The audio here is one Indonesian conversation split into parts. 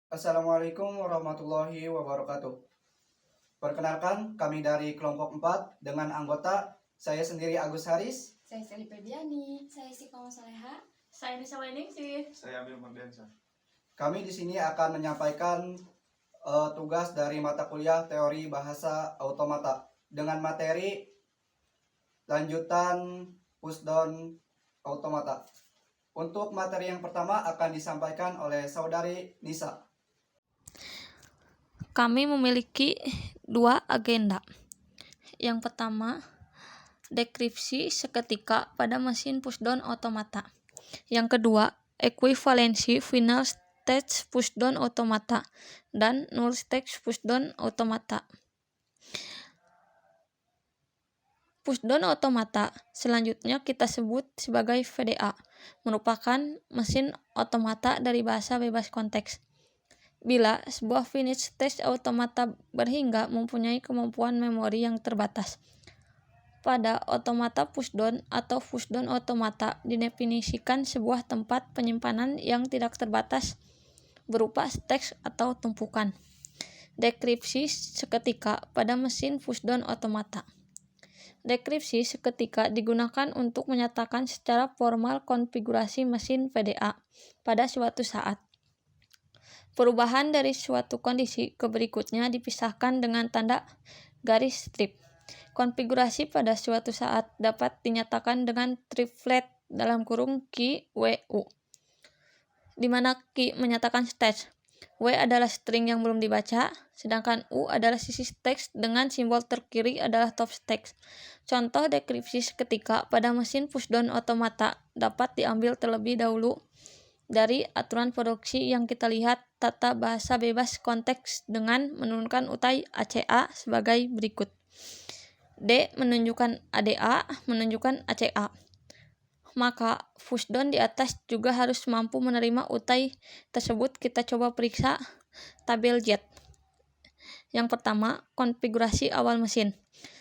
Assalamualaikum warahmatullahi wabarakatuh. Perkenalkan, kami dari kelompok 4 dengan anggota saya sendiri Agus Haris, Saya Seli Febiani, saya Sifama Soleha, Saya Nisa Weningsih. Saya Amir Mardiansa. kami di sini akan menyampaikan tugas dari mata kuliah teori bahasa automata dengan materi lanjutan pushdown automata. Untuk materi yang pertama akan disampaikan oleh saudari Nisa. Kami memiliki 2 agenda. Yang pertama, deskripsi seketika pada mesin pushdown automata. Yang kedua, ekuivalensi final stage pushdown automata dan null stage pushdown automata. Pushdown automata selanjutnya kita sebut sebagai VDA, merupakan mesin otomata dari bahasa bebas konteks. Bila sebuah finite stage automata berhingga mempunyai kemampuan memori yang terbatas. Pada otomata pushdown atau pushdown automata didefinisikan sebuah tempat penyimpanan yang tidak terbatas berupa stage atau tumpukan. Deskripsi seketika pada mesin pushdown automata. Deskripsi seketika digunakan untuk menyatakan secara formal konfigurasi mesin VDA pada suatu saat. Perubahan dari suatu kondisi ke berikutnya dipisahkan dengan tanda garis strip. Konfigurasi pada suatu saat dapat dinyatakan dengan triplet (Q, W, U), di mana Q menyatakan stage, W adalah string yang belum dibaca, sedangkan U adalah sisi teks dengan simbol terkiri adalah top teks. Contoh deskripsi seketika pada mesin pushdown automata dapat diambil terlebih dahulu dari aturan produksi yang kita lihat tata bahasa bebas konteks dengan menurunkan utai ACA sebagai berikut. D menunjukkan ADA, menunjukkan ACA. Maka pushdown di atas juga harus mampu menerima utai tersebut. Kita coba periksa tabel Z. Yang pertama, konfigurasi awal mesin.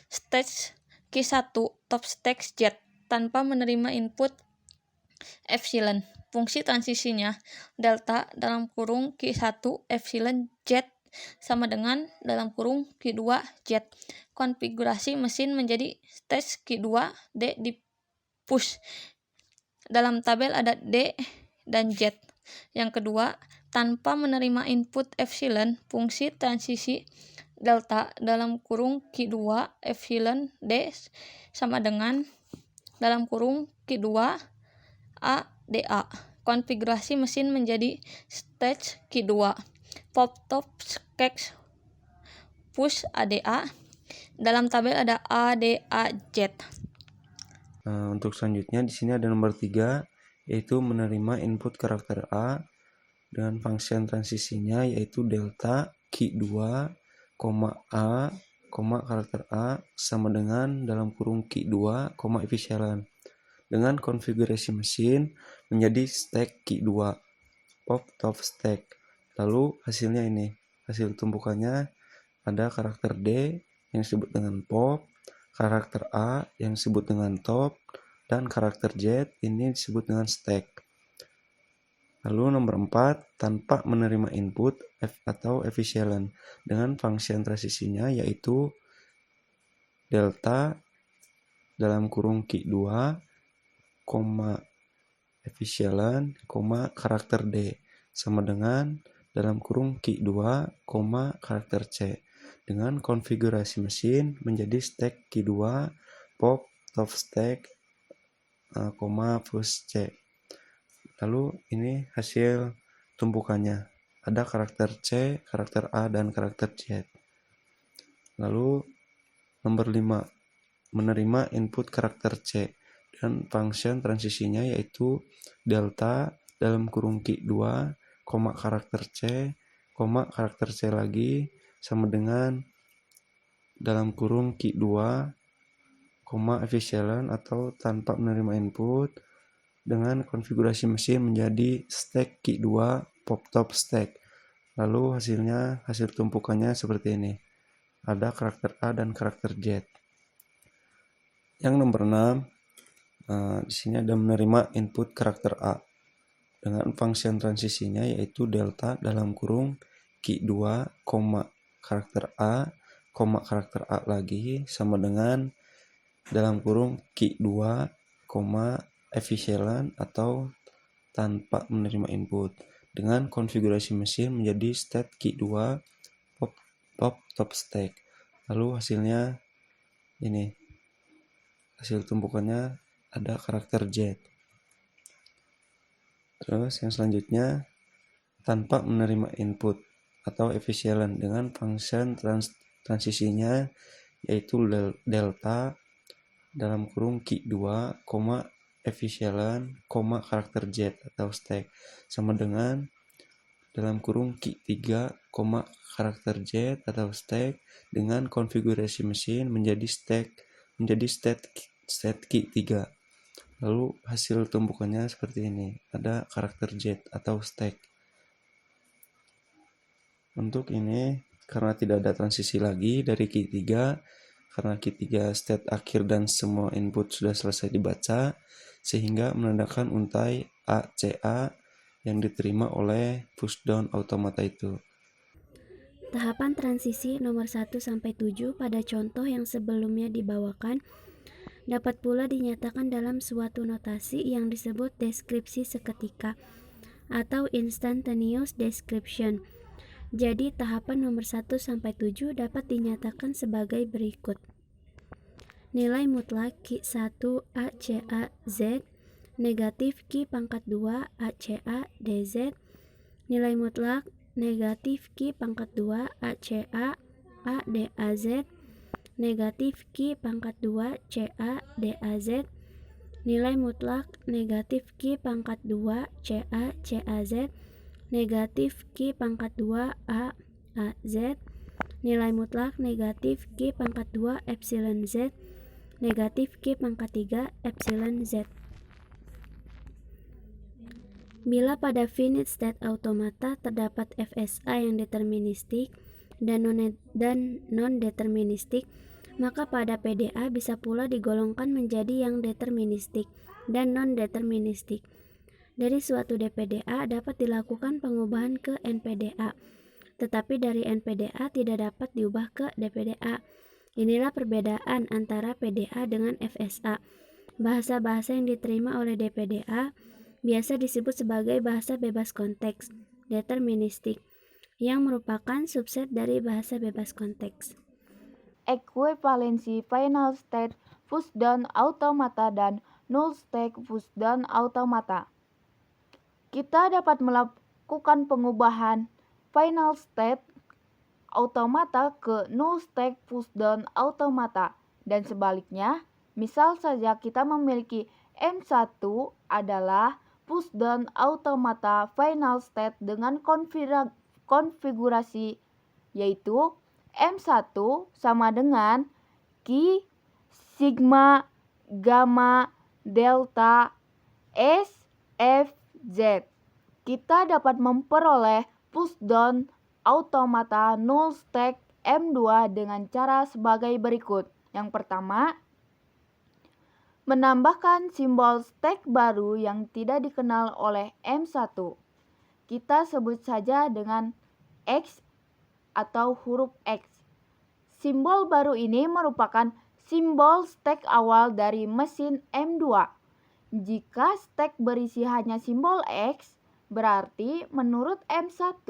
Stage Q1 top stage Z tanpa menerima input epsilon. Fungsi transisinya delta (Q1 epsilon Z sama dengan (Q2 Z). Konfigurasi mesin menjadi stage Q2 D di push. Dalam tabel ada D dan Z. Yang kedua, tanpa menerima input epsilon, fungsi transisi delta (Q2 epsilon D sama dengan (Q2 ADA). Konfigurasi mesin menjadi stage Q2. Pop top sketch push ADA. Dalam tabel ada ADAZ. Untuk selanjutnya di sini ada nomor 3, yaitu menerima input karakter A dengan function transisinya yaitu delta Q2, A, karakter A sama dengan Q2, epsilon. Dengan konfigurasi mesin menjadi stack Q2, pop top stack. Lalu hasilnya ini, hasil tumpukannya ada karakter D yang disebut dengan pop, karakter A yang disebut dengan top, dan karakter Z ini disebut dengan stack. Lalu nomor 4, tanpa menerima input F atau epsilon dengan function transisinya yaitu delta Q2, epsilon, karakter D sama dengan Q2, karakter C. Dengan konfigurasi mesin menjadi stack Q2, pop, top stack, push C. Lalu ini hasil tumpukannya. Ada karakter C, karakter A, dan karakter Z. Lalu nomor 5, menerima input karakter C dan function transisinya yaitu delta Q2, karakter C, karakter C lagi sama dengan Q2, epsilon atau tanpa menerima input. Dengan konfigurasi mesin menjadi stack Q2, pop top stack. Lalu hasil tumpukannya seperti ini. Ada karakter A dan karakter Z. Yang nomor 6, di sini ada menerima input karakter A. dengan function transisinya yaitu delta dalam kurung Q2, karakter A, karakter A lagi sama dengan dalam kurung Q2, efisien atau tanpa menerima input dengan konfigurasi mesin menjadi state Q2 top stack. Lalu hasilnya ini, hasil tumpukannya ada karakter Z. Terus yang selanjutnya tanpa menerima input atau efisien dengan function transisinya yaitu delta dalam kurung Q2, efisien, karakter Z atau stack sama dengan dalam kurung Q3, karakter Z atau stack dengan konfigurasi mesin menjadi state Q3. Lalu hasil tumpukannya seperti ini, ada karakter Z atau stack. Untuk ini karena tidak ada transisi lagi dari Q3, karena Q3 state akhir dan semua input sudah selesai dibaca, sehingga menandakan untai ACA yang diterima oleh pushdown automata itu. Tahapan transisi nomor 1-7 pada contoh yang sebelumnya dibawakan dapat pula dinyatakan dalam suatu notasi yang disebut deskripsi seketika atau instantaneous description. Jadi tahapan nomor 1-7 dapat dinyatakan sebagai berikut. Nilai mutlak Q1 ACA Z negatif Q pangkat 2 ACA DZ. Nilai mutlak negatif Q pangkat 2 ACA ADAZ negatif Q pangkat 2 CA DAZ. Nilai mutlak negatif Q pangkat 2 CA CAZ negatif Q pangkat 2 A AZ. Nilai mutlak negatif Q pangkat 2 epsilon Z negatif Q pangkat 3 epsilon Z. Bila pada finite state automata terdapat FSA yang deterministik dan non-deterministik, maka pada PDA bisa pula digolongkan menjadi yang deterministik dan non-deterministik. Dari suatu DPDA dapat dilakukan pengubahan ke NPDA, tetapi dari NPDA tidak dapat diubah ke DPDA. Inilah perbedaan antara PDA dengan FSA. Bahasa-bahasa yang diterima oleh DPDA biasa disebut sebagai bahasa bebas konteks, deterministik, yang merupakan subset dari bahasa bebas konteks. Ekuivalensi final state pushdown automata dan null state pushdown automata. Kita dapat melakukan pengubahan final state automata ke null state pushdown automata dan sebaliknya. Misal saja kita memiliki M1 adalah pushdown automata final state dengan konfigurasi yaitu M1 sama dengan Q, sigma, gamma, delta, S, F, Z. Kita dapat memperoleh pushdown automata null stack M2 dengan cara sebagai berikut. Yang pertama, menambahkan simbol stack baru yang tidak dikenal oleh M1. Kita sebut saja dengan X atau huruf X. Simbol baru ini merupakan simbol stack awal dari mesin M2. Jika stack berisi hanya simbol X, berarti menurut M1,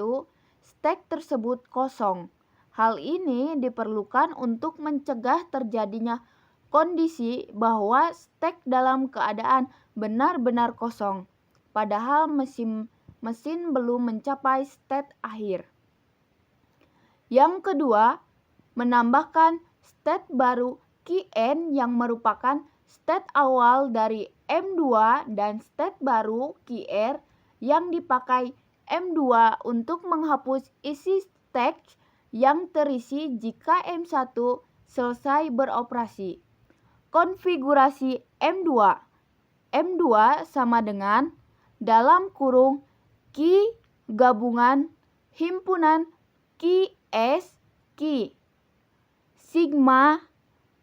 stack tersebut kosong. Hal ini diperlukan untuk mencegah terjadinya kondisi bahwa stack dalam keadaan benar-benar kosong, padahal mesin belum mencapai state akhir. Yang kedua, menambahkan state baru Qn yang merupakan state awal dari M2 dan state baru Qr yang dipakai M2 untuk menghapus isi stack yang terisi jika M1 selesai beroperasi. Konfigurasi M2. M2 sama dengan dalam kurung Q gabungan himpunan QS Q, sigma,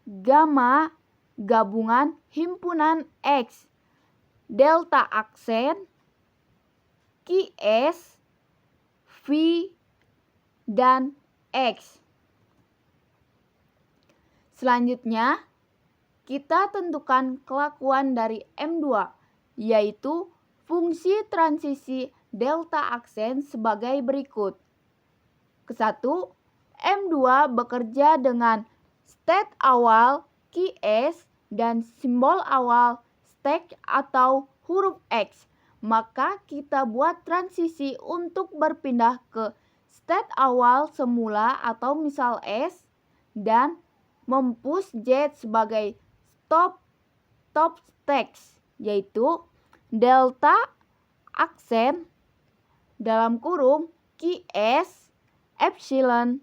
gamma, gabungan himpunan X, delta aksen, QS, V, dan X. Selanjutnya, kita tentukan kelakuan dari M2, yaitu fungsi transisi delta aksen sebagai berikut. Ke-1, M2 bekerja dengan state awal QS dan simbol awal stack atau huruf X. Maka kita buat transisi untuk berpindah ke state awal semula atau misal S dan mempush Z sebagai top stack, yaitu delta aksen dalam kurung QS epsilon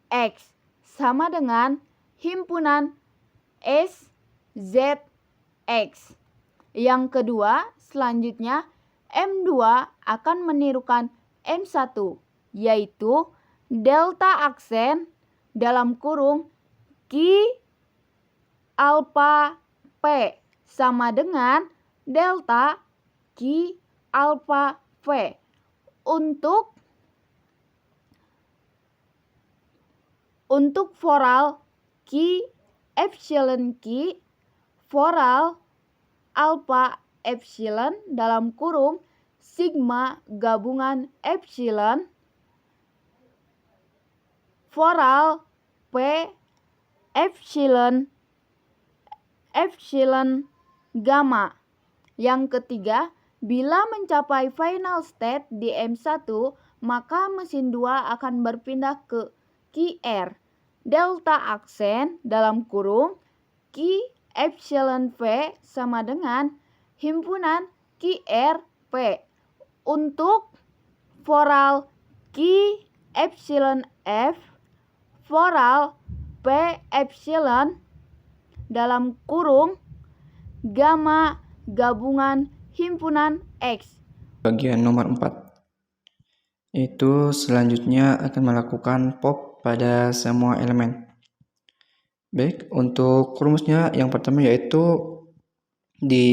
X sama dengan himpunan S Z X. Yang kedua, selanjutnya M2 akan menirukan M1, yaitu delta aksen dalam kurung Q alpha P sama dengan delta Q alpha V. Untuk foral Q epsilon Q, foral alpha epsilon dalam kurung sigma gabungan epsilon, foral P epsilon gamma. Yang ketiga, bila mencapai final state di M1, maka mesin 2 akan berpindah ke QR delta aksen dalam kurung Q epsilon V sama dengan himpunan QR P. Untuk foral Q epsilon F, foral P epsilon dalam kurung gamma gabungan himpunan X. Bagian nomor 4. Itu selanjutnya akan melakukan pop pada semua elemen. Baik, untuk rumusnya yang pertama yaitu di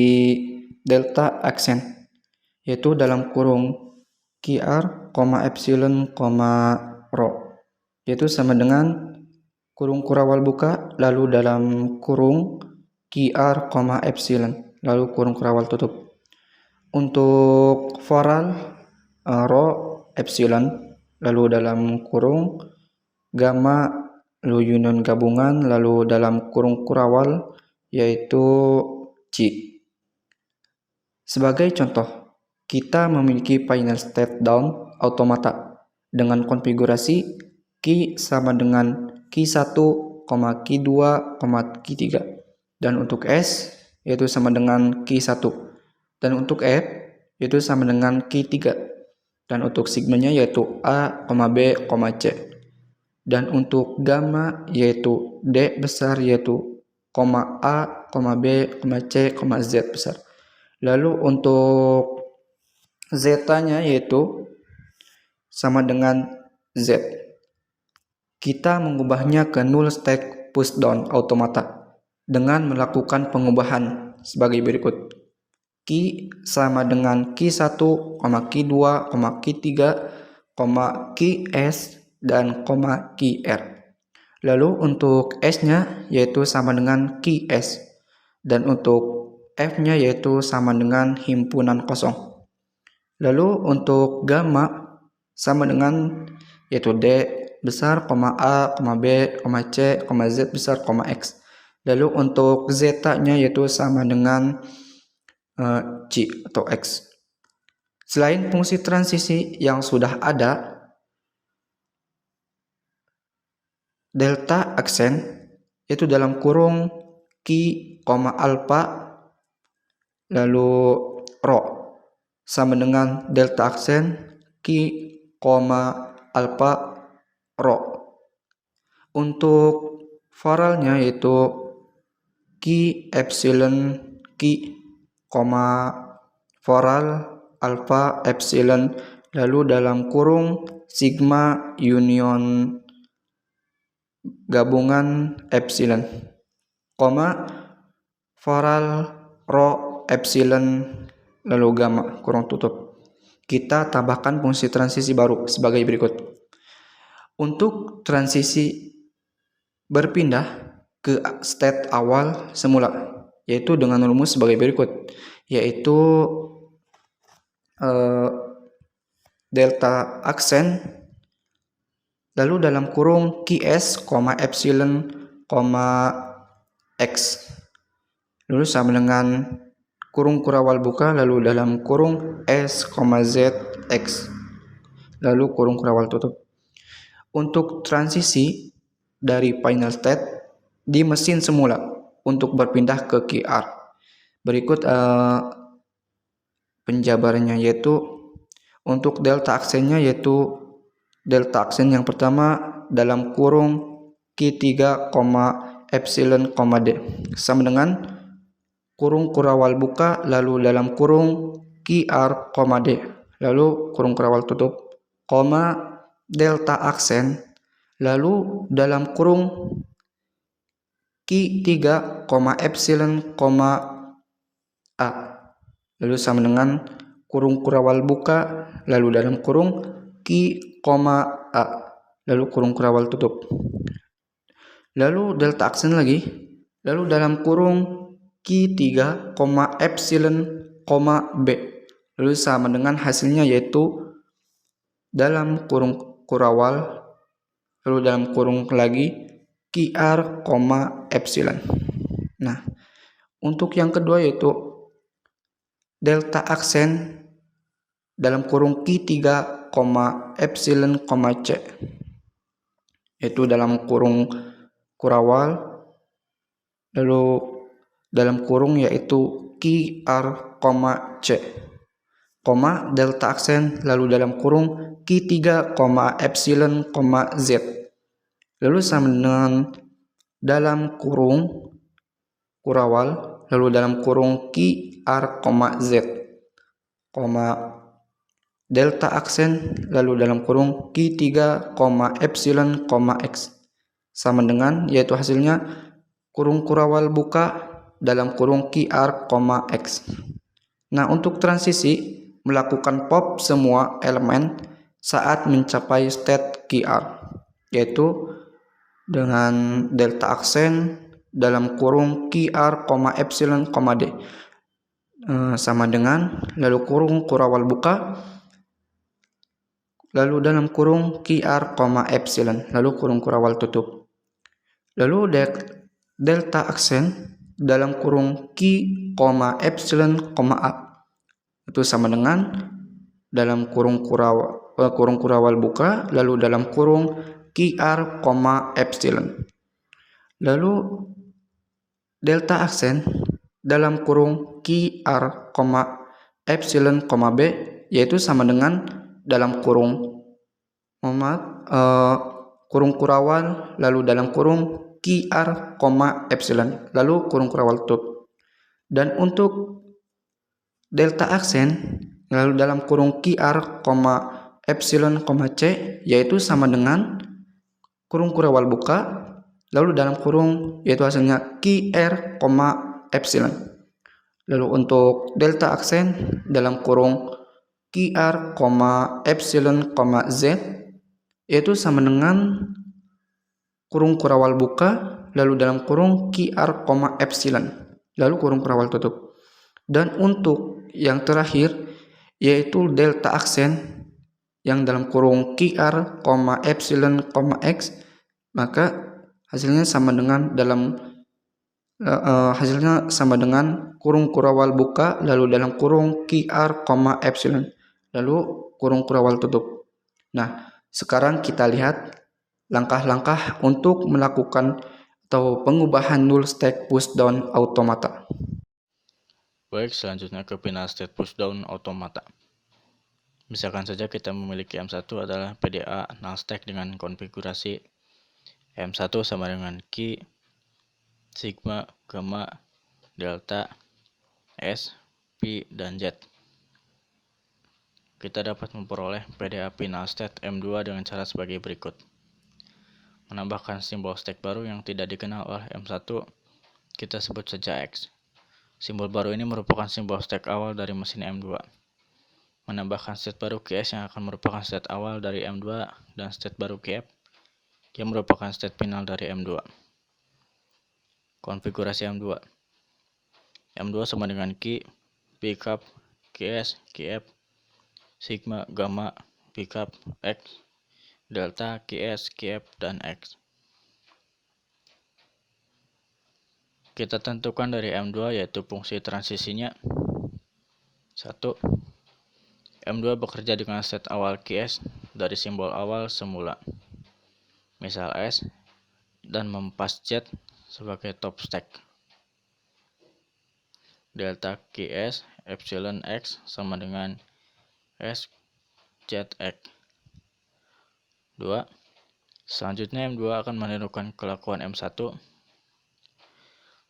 delta aksen, yaitu dalam kurung QR, epsilon, rho, yaitu sama dengan kurung kurawal buka, lalu dalam kurung QR, epsilon, lalu kurung kurawal tutup. Untuk foral rho, epsilon, lalu dalam kurung gamma, lalu union gabungan, lalu dalam kurung kurawal yaitu C. Sebagai contoh, kita memiliki final state down automata dengan konfigurasi Q sama dengan Q1, Q2, Q3. Dan untuk S yaitu sama dengan Q1. Dan untuk F yaitu sama dengan Q3. Dan untuk sigmanya yaitu A, B, C. Dan untuk gamma yaitu D besar yaitu A, B, C, Z besar. Lalu untuk zeta-nya yaitu sama dengan Z. Kita mengubahnya ke null stack push down automata dengan melakukan pengubahan sebagai berikut. Q sama dengan Q1, Q2, Q3, Qs, dan Qr. Lalu untuk S-nya yaitu sama dengan Qs. Dan untuk F-nya yaitu sama dengan himpunan kosong. Lalu untuk gamma sama dengan yaitu D besar, A, B, C, Z besar, X. Lalu untuk zeta-nya yaitu sama dengan C atau X. Selain fungsi transisi yang sudah ada, delta aksen itu dalam kurung Q, alpha, lalu rho sama dengan delta aksen Q, alpha, rho. Untuk foralnya yaitu Q epsilon Q, foral alpha epsilon, lalu dalam kurung sigma union gabungan epsilon, foral rho epsilon, lalu gamma kurung tutup. kita tambahkan fungsi transisi baru sebagai berikut. Untuk transisi berpindah ke state awal semula, yaitu dengan rumus sebagai berikut, yaitu delta aksen, lalu dalam kurung Qs, epsilon, x, lalu sama dengan kurung kurawal buka, lalu dalam kurung s, z, x, lalu kurung kurawal tutup. Untuk transisi dari final state di mesin semula untuk berpindah ke QR, berikut penjabarannya, yaitu untuk delta aksennya, yaitu delta aksen yang pertama dalam kurung Q3, epsilon, d sama dengan kurung kurawal buka, lalu dalam kurung QR, d, lalu kurung kurawal tutup, delta aksen, lalu dalam kurung Q3, epsilon, a, lalu sama dengan kurung kurawal buka, lalu dalam kurung Q, a, lalu kurung kurawal tutup. Lalu delta aksen lagi, lalu dalam kurung Q3, epsilon, b, lalu sama dengan hasilnya, yaitu dalam kurung kurawal, lalu dalam kurung lagi QR, epsilon. Nah, untuk yang kedua yaitu delta aksen dalam kurung Q3, epsilon, c, yaitu dalam kurung kurawal, lalu dalam kurung yaitu QR, c, delta aksen, lalu dalam kurung Q3, epsilon, z, lalu sama dengan dalam kurung kurawal, lalu dalam kurung QR, z, delta aksen, lalu dalam kurung Q3, epsilon, x, sama dengan, yaitu hasilnya kurung kurawal buka dalam kurung QR, x. Nah, untuk transisi melakukan pop semua elemen saat mencapai state QR, yaitu dengan delta aksen dalam kurung QR, epsilon, d, sama dengan lalu kurung kurawal buka, lalu dalam kurung QR, epsilon, lalu kurung kurawal tutup. Lalu delta aksen dalam kurung Q, epsilon, a, itu sama dengan dalam kurung kurawal buka, lalu dalam kurung QR, epsilon. Lalu delta aksen dalam kurung QR, epsilon, b, yaitu sama dengan dalam kurung kurung kurawal, lalu dalam kurung QR, epsilon, lalu kurung kurawal tutup. Dan untuk delta aksen lalu dalam kurung QR, epsilon, c, yaitu sama dengan kurung kurawal buka, lalu dalam kurung yaitu hasilnya QR, epsilon. Lalu untuk delta aksen dalam kurung QR, epsilon, z, yaitu sama dengan kurung kurawal buka, lalu dalam kurung QR, epsilon, lalu kurung kurawal tutup. Dan untuk yang terakhir yaitu delta aksen yang dalam kurung QR, epsilon, x, maka hasilnya sama dengan kurung kurawal buka, lalu dalam kurung QR, epsilon, lalu kurung kurawal tutup. Nah, sekarang kita lihat langkah-langkah untuk melakukan atau pengubahan null state pushdown automata. Baik, selanjutnya ke final state pushdown automata. Misalkan saja kita memiliki M1 adalah PDA null stack dengan konfigurasi M1 sama dengan Q, sigma, gamma, delta, S, P, dan Z. Kita dapat memperoleh PDA final state M2 dengan cara sebagai berikut. Menambahkan simbol stack baru yang tidak dikenal oleh M1, kita sebut saja X. Simbol baru ini merupakan simbol stack awal dari mesin M2. menambahkan state baru QS yang akan merupakan state awal dari M2 dan state baru QF yang merupakan state final dari M2. Konfigurasi M2. M2 sama dengan Ki, Pcap, QS, QF, Sigma, Gamma, Pcap, X, Delta, QS, QF, dan X. Kita tentukan dari M2 yaitu fungsi transisinya. 1. M2 bekerja dengan state awal QS dari simbol awal semula, misal S, dan mempas Z sebagai top stack. Delta QS epsilon X sama dengan S ZX. 2. Selanjutnya M2 akan menirukan kelakuan M1.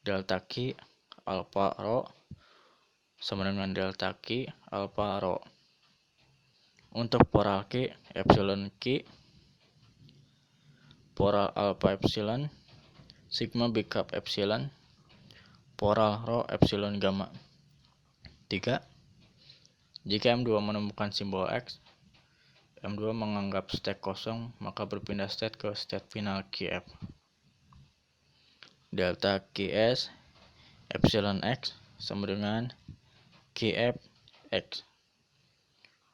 Delta Q alpha rho sama dengan delta Q alpha rho. Untuk poral Q epsilon Q, poral alpha epsilon, sigma bicap epsilon, poral rho epsilon gamma. 3. Jika M2 menemukan simbol X, M2 menganggap state kosong, maka berpindah state ke state final QF. Delta QS epsilon X sama dengan QF X.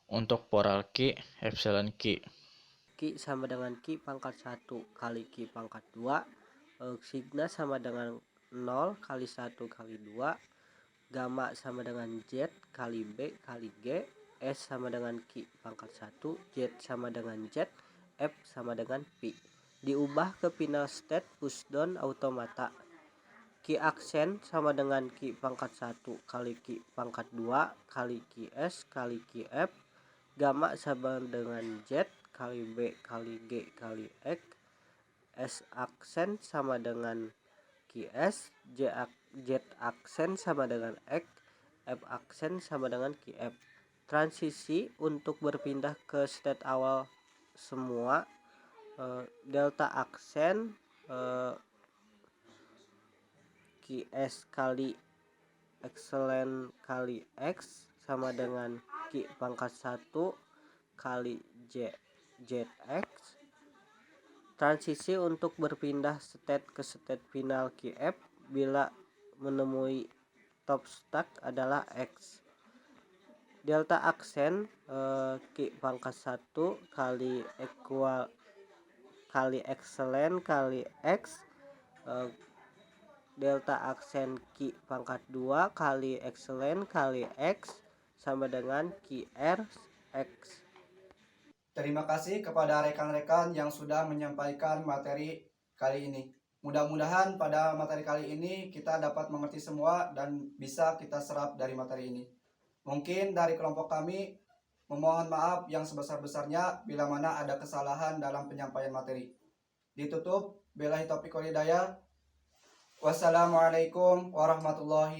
Untuk poral Q epsilon Q. Q sama dengan Q pangkat 1 kali Q pangkat 2. Sigma sama dengan 0 kali 1 kali 2. Gamma sama dengan Z kali B kali G. S sama dengan Q pangkat 1. Z sama dengan Z. F sama dengan P. Diubah ke final state pushdown automata. Q aksen sama dengan Q pangkat 1 kali Q pangkat 2 kali QS kali QF. Gamma sama dengan Z kali B kali G kali X. S aksen sama dengan QS. Z aksen sama dengan X. F aksen sama dengan QF. Transisi untuk berpindah ke state awal semua. Delta aksen QS kali excellent kali X sama dengan Q pangkat 1 kali ZX. Transisi untuk berpindah state ke state final QF bila menemui top stack adalah X. Delta aksen Q pangkat 1 kali equal kali excellent kali X. Delta aksen Q pangkat 2 kali excellent kali X sama dengan QR X. Terima kasih kepada rekan-rekan yang sudah menyampaikan materi kali ini. Mudah-mudahan pada materi kali ini kita dapat mengerti semua dan bisa kita serap dari materi ini. Mungkin dari kelompok kami memohon maaf yang sebesar-besarnya bila mana ada kesalahan dalam penyampaian materi. Ditutup, billahi taufiq wal hidayah. Wassalamualaikum warahmatullahi